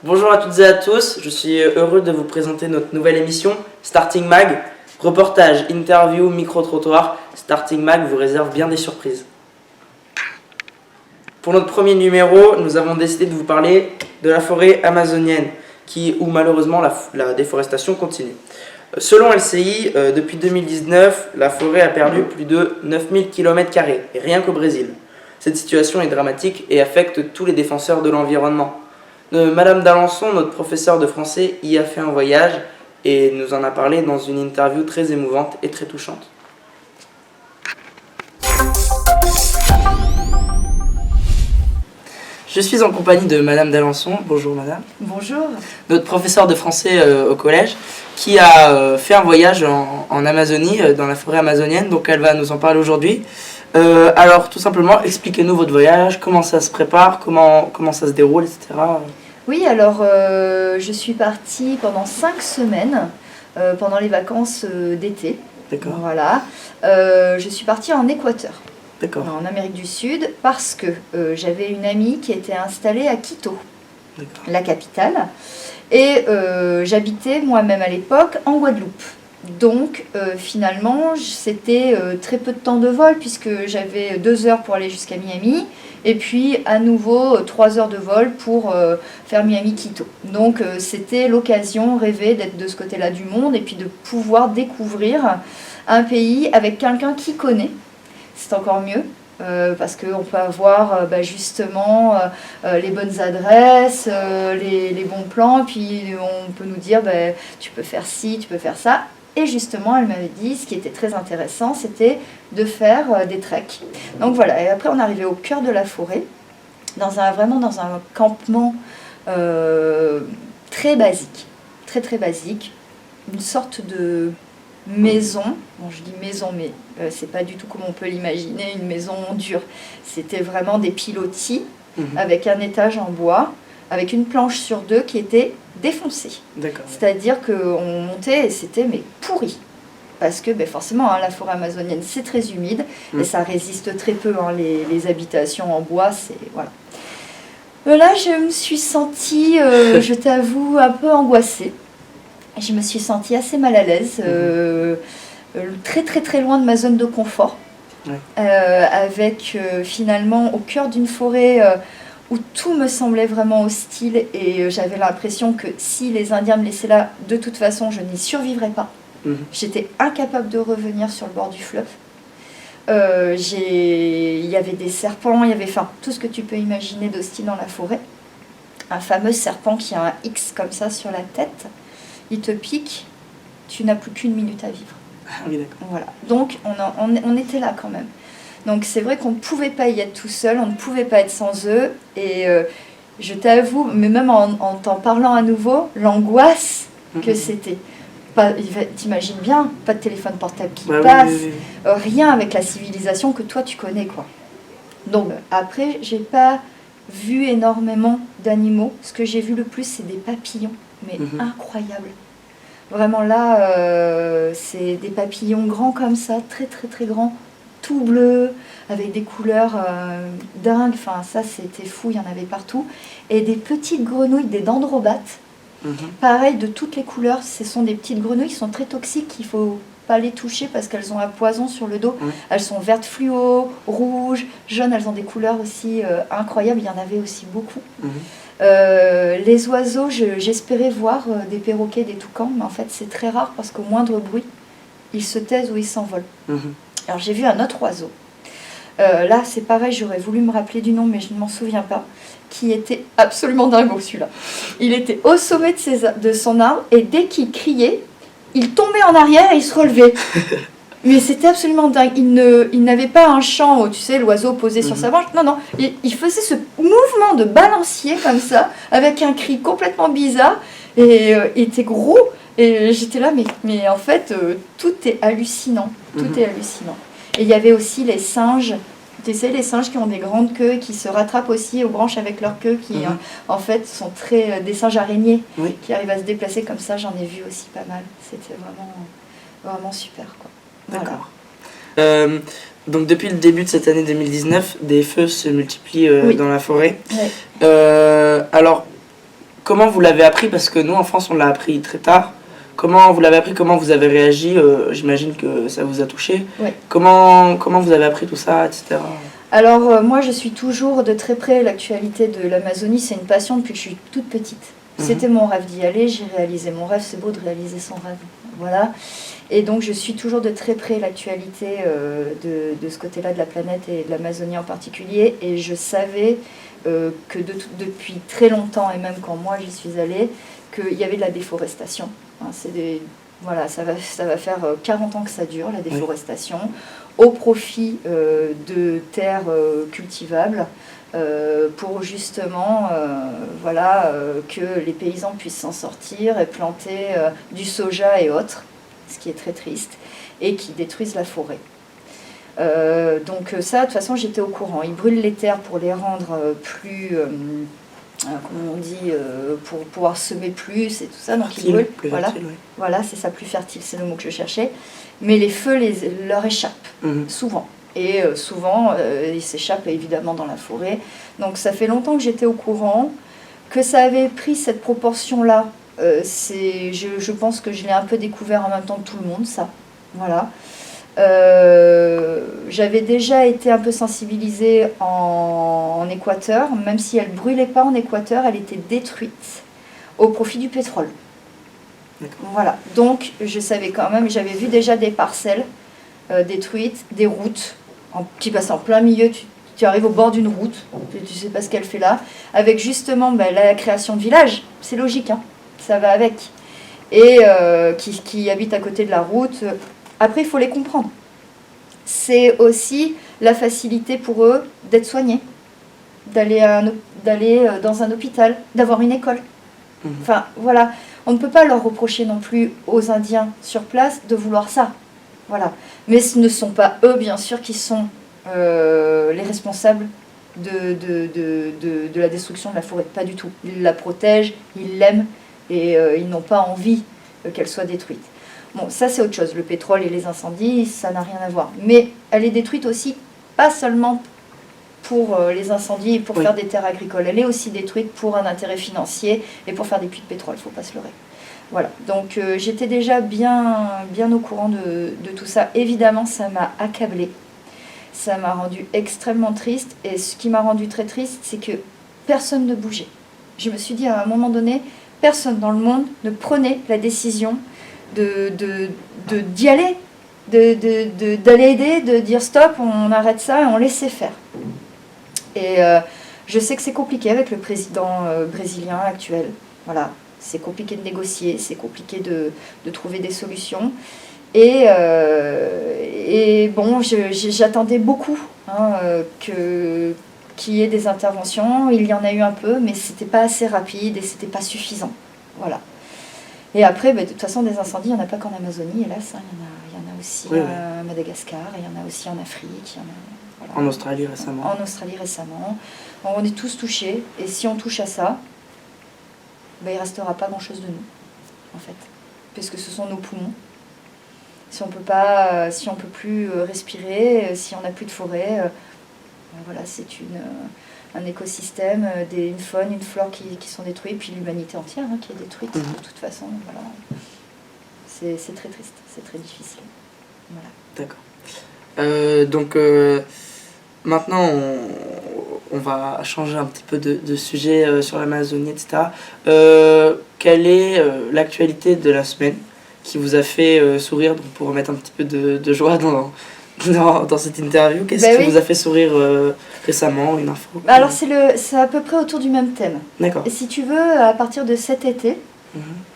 Bonjour à toutes et à tous, je suis heureux de vous présenter notre nouvelle émission Starting Mag. Reportage, interview, micro-trottoir, Starting Mag vous réserve bien des surprises. Pour notre premier numéro, nous avons décidé de vous parler de la forêt amazonienne, où malheureusement la déforestation continue. Selon LCI, depuis 2019, la forêt a perdu plus de 9000 km², rien qu'au Brésil. Cette situation est dramatique et affecte tous les défenseurs de l'environnement. Madame d'Alençon, notre professeure de français, y a fait un voyage et nous en a parlé dans une interview très émouvante et très touchante. Je suis en compagnie de Madame d'Alençon. Bonjour Madame. Bonjour. Notre professeure de français au collège qui a fait un voyage en Amazonie, dans la forêt amazonienne, donc elle va nous en parler aujourd'hui. Alors tout simplement, expliquez-nous votre voyage, comment ça se prépare, comment ça se déroule, etc. Oui, alors je suis partie pendant 5 semaines, pendant les vacances d'été. D'accord. Voilà. Je suis partie en Équateur. D'accord. En Amérique du Sud, parce que j'avais une amie qui était installée à Quito, la capitale, et j'habitais moi-même à l'époque en Guadeloupe. Donc finalement, c'était très peu de temps de vol, puisque j'avais 2 heures pour aller jusqu'à Miami, et puis à nouveau 3 heures de vol pour faire Miami-Quito. Donc c'était l'occasion rêvée d'être de ce côté-là du monde, et puis de pouvoir découvrir un pays avec quelqu'un qui connaît. C'est encore mieux, parce qu'on peut avoir justement les bonnes adresses, les bons plans, puis on peut nous dire tu peux faire ci, tu peux faire ça. Et justement, elle m'avait dit, ce qui était très intéressant, c'était de faire des treks. Donc voilà, et après on arrivait au cœur de la forêt, vraiment dans un campement très basique, très basique, une sorte de maison. Bon, je dis maison, mais c'est pas du tout comme on peut l'imaginer, une maison dure. C'était vraiment des pilotis avec un étage en bois, avec une planche sur 2 qui était défoncée. D'accord. C'est-à-dire qu'on montait et c'était pourri. Parce que forcément, la forêt amazonienne, c'est très humide et ça résiste très peu. Les habitations en bois, c'est... Voilà. Là, je me suis sentie, je t'avoue, un peu angoissée. Je me suis sentie assez mal à l'aise, très loin de ma zone de confort, avec finalement au cœur d'une forêt où tout me semblait vraiment hostile et j'avais l'impression que si les Indiens me laissaient là, de toute façon je n'y survivrais pas. J'étais incapable de revenir sur le bord du fleuve. Il y avait des serpents, il y avait tout ce que tu peux imaginer d'hostile dans la forêt. Un fameux serpent qui a un X comme ça sur la tête. Il te pique, tu n'as plus qu'1 minute à vivre. Oui, d'accord. Voilà. Donc on était là quand même. Donc c'est vrai qu'on ne pouvait pas y être tout seul, on ne pouvait pas être sans eux. Et je t'avoue, mais même en t'en parlant à nouveau, l'angoisse que c'était. T'imagines bien, pas de téléphone portable qui passe, oui. Rien avec la civilisation que toi tu connais, quoi. Donc après, j'ai pas vu énormément d'animaux. Ce que j'ai vu le plus, c'est des papillons. Mais incroyable. Vraiment là, c'est des papillons grands comme ça, très grands, tout bleus, avec des couleurs dingues. Enfin, ça, c'était fou, il y en avait partout. Et des petites grenouilles, des dendrobates. Pareil, de toutes les couleurs. Ce sont des petites grenouilles qui sont très toxiques, il ne faut pas les toucher parce qu'elles ont un poison sur le dos. Elles sont vertes fluo, rouges, jaunes, elles ont des couleurs aussi incroyables. Il y en avait aussi beaucoup. Les oiseaux, j'espérais voir des perroquets, des toucans, mais en fait c'est très rare parce qu'au moindre bruit, ils se taisent ou ils s'envolent. Alors j'ai vu un autre oiseau. Là c'est pareil, j'aurais voulu me rappeler du nom, mais je ne m'en souviens pas, qui était absolument dingo celui-là. Il était au sommet de son arbre et dès qu'il criait, il tombait en arrière et il se relevait. Mais c'était absolument dingue. Il n'avait pas un chant où, tu sais, l'oiseau posé sur sa branche. Non. Il faisait ce mouvement de balancier comme ça, avec un cri complètement bizarre. Et il était gros. Et j'étais là, mais en fait, tout est hallucinant. Tout est hallucinant. Et il y avait aussi les singes. Tu sais, les singes qui ont des grandes queues et qui se rattrapent aussi aux branches avec leur queue, qui en fait sont des singes araignées, qui arrivent à se déplacer comme ça. J'en ai vu aussi pas mal. C'était vraiment super, quoi. D'accord. Voilà. Donc depuis le début de cette année 2019, des feux se multiplient dans la forêt. Alors, comment vous l'avez appris? Parce que nous, en France, on l'a appris très tard. Comment vous l'avez appris? Comment vous avez réagi? J'imagine que ça vous a touché. Oui. Comment vous avez appris tout ça, etc. Alors, moi, je suis toujours de très près l'actualité de l'Amazonie. C'est une passion depuis que je suis toute petite. C'était mon rêve d'y aller. J'ai réalisé mon rêve. C'est beau de réaliser son rêve. Voilà. Et donc, je suis toujours de très près l'actualité de ce côté-là de la planète et de l'Amazonie en particulier. Et je savais que depuis très longtemps, et même quand moi j'y suis allée, qu'il y avait de la déforestation. Hein, voilà, ça va faire 40 ans que ça dure, la déforestation, au profit de terres cultivables, pour justement voilà, que les paysans puissent s'en sortir et planter du soja et autres, ce qui est très triste, et qui détruisent la forêt. Donc ça, de toute façon, j'étais au courant. Ils brûlent les terres pour les rendre plus... comment on dit, pour pouvoir semer plus et tout ça, donc ils brûlent, voilà, fertile, voilà, c'est ça, plus fertile, c'est le mot que je cherchais, mais les feux leur échappent, souvent, et souvent ils s'échappent évidemment dans la forêt, donc ça fait longtemps que j'étais au courant, que ça avait pris cette proportion-là, je pense que je l'ai un peu découvert en même temps que tout le monde, ça, voilà. J'avais déjà été un peu sensibilisée en Équateur, même si elle ne brûlait pas en Équateur, elle était détruite au profit du pétrole. Voilà, donc je savais quand même, j'avais vu déjà des parcelles détruites, des routes qui passaient en plein milieu, tu arrives au bord d'une route, tu ne sais pas ce qu'elle fait là, avec justement la création de villages, c'est logique, hein, ça va avec, et qui habitent à côté de la route. Après, il faut les comprendre. C'est aussi la facilité pour eux d'être soignés, d'aller dans un hôpital, d'avoir une école. Enfin, voilà. On ne peut pas leur reprocher non plus aux Indiens sur place de vouloir ça. Voilà. Mais ce ne sont pas eux, bien sûr, qui sont les responsables de la destruction de la forêt. Pas du tout. Ils la protègent, ils l'aiment et ils n'ont pas envie qu'elle soit détruite. Bon, ça c'est autre chose, le pétrole et les incendies, ça n'a rien à voir. Mais elle est détruite aussi, pas seulement pour les incendies et pour faire des terres agricoles, elle est aussi détruite pour un intérêt financier et pour faire des puits de pétrole, il ne faut pas se leurrer. Voilà, donc j'étais déjà bien au courant de tout ça. Évidemment, ça m'a accablée, ça m'a rendu extrêmement triste, et ce qui m'a rendu très triste, c'est que personne ne bougeait. Je me suis dit à un moment donné, personne dans le monde ne prenait la décision d'y aller, d'aller aider, de dire stop, on arrête ça et on laissait faire. Et je sais que c'est compliqué avec le président brésilien actuel. Voilà, c'est compliqué de négocier, c'est compliqué de trouver des solutions. Et bon, j'attendais beaucoup qu'il y ait des interventions. Il y en a eu un peu, mais c'était pas assez rapide et c'était pas suffisant. Voilà. Et après, de toute façon, des incendies, il n'y en a pas qu'en Amazonie, hélas, hein, il y en a aussi à Madagascar, et il y en a aussi en Afrique. Voilà. En Australie récemment. En Australie récemment. On est tous touchés, et si on touche à ça, il ne restera pas grand-chose de nous, en fait, puisque ce sont nos poumons. Si on peut plus respirer, si on n'a plus de forêt, voilà, c'est un écosystème, une faune, une flore qui sont détruits, puis l'humanité entière qui est détruite de toute façon. Voilà. C'est très triste, c'est très difficile. Voilà. D'accord. Donc maintenant, on va changer un petit peu de sujet sur l'Amazonie, etc. Quelle est l'actualité de la semaine qui vous a fait sourire, donc pour remettre un petit peu de joie dans cette interview? Qu'est-ce qui vous a fait sourire récemment, une info? Alors c'est à peu près autour du même thème. D'accord. Et si tu veux, à partir de cet été,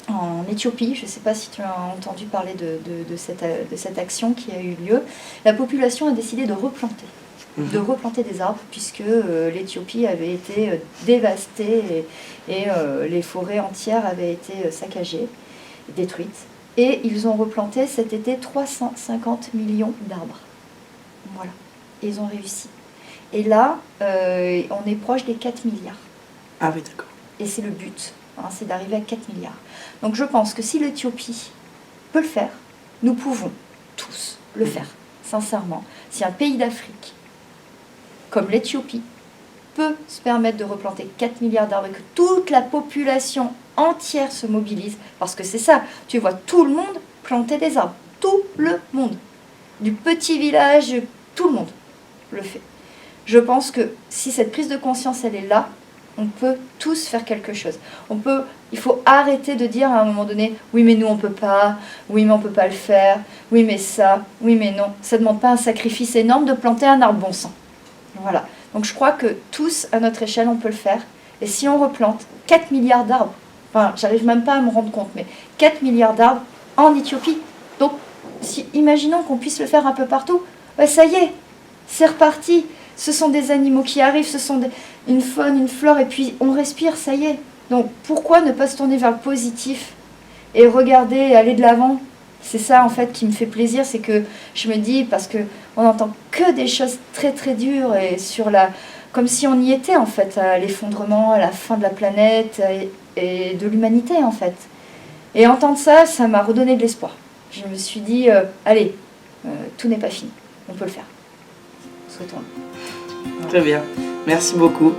en Éthiopie, je ne sais pas si tu as entendu parler de cette action qui a eu lieu, la population a décidé de replanter. De replanter des arbres, puisque l'Éthiopie avait été dévastée et les forêts entières avaient été saccagées, détruites. Et ils ont replanté cet été 350 millions d'arbres. Voilà. Et ils ont réussi. Et là, on est proche des 4 milliards. Ah oui, d'accord. Et c'est le but, c'est d'arriver à 4 milliards. Donc je pense que si l'Éthiopie peut le faire, nous pouvons tous le faire, sincèrement. Si un pays d'Afrique, comme l'Éthiopie, peut se permettre de replanter 4 milliards d'arbres et que toute la population entière se mobilise, parce que c'est ça, tu vois tout le monde planter des arbres, tout le monde, du petit village, tout le monde le fait. Je pense que si cette prise de conscience elle est là, on peut tous faire quelque chose. Il faut arrêter de dire à un moment donné, oui mais nous on peut pas, oui mais on peut pas le faire, oui mais ça, oui mais non. Ça demande pas un sacrifice énorme de planter un arbre, bon sang. Voilà. Donc je crois que tous, à notre échelle, on peut le faire. Et si on replante 4 milliards d'arbres, enfin j'arrive même pas à me rendre compte, mais 4 milliards d'arbres en Éthiopie. Donc imaginons qu'on puisse le faire un peu partout, ben, ça y est, c'est reparti. Ce sont des animaux qui arrivent, ce sont une faune, une flore, et puis on respire, ça y est. Donc pourquoi ne pas se tourner vers le positif et regarder et aller de l'avant? C'est ça en fait qui me fait plaisir, c'est que je me dis, parce qu'on n'entend que des choses très très dures, et comme si on y était en fait, à l'effondrement, à la fin de la planète et de l'humanité en fait. Et entendre ça, ça m'a redonné de l'espoir. Je me suis dit, allez, tout n'est pas fini, on peut le faire. Souhaitons-le. Très bien, merci beaucoup.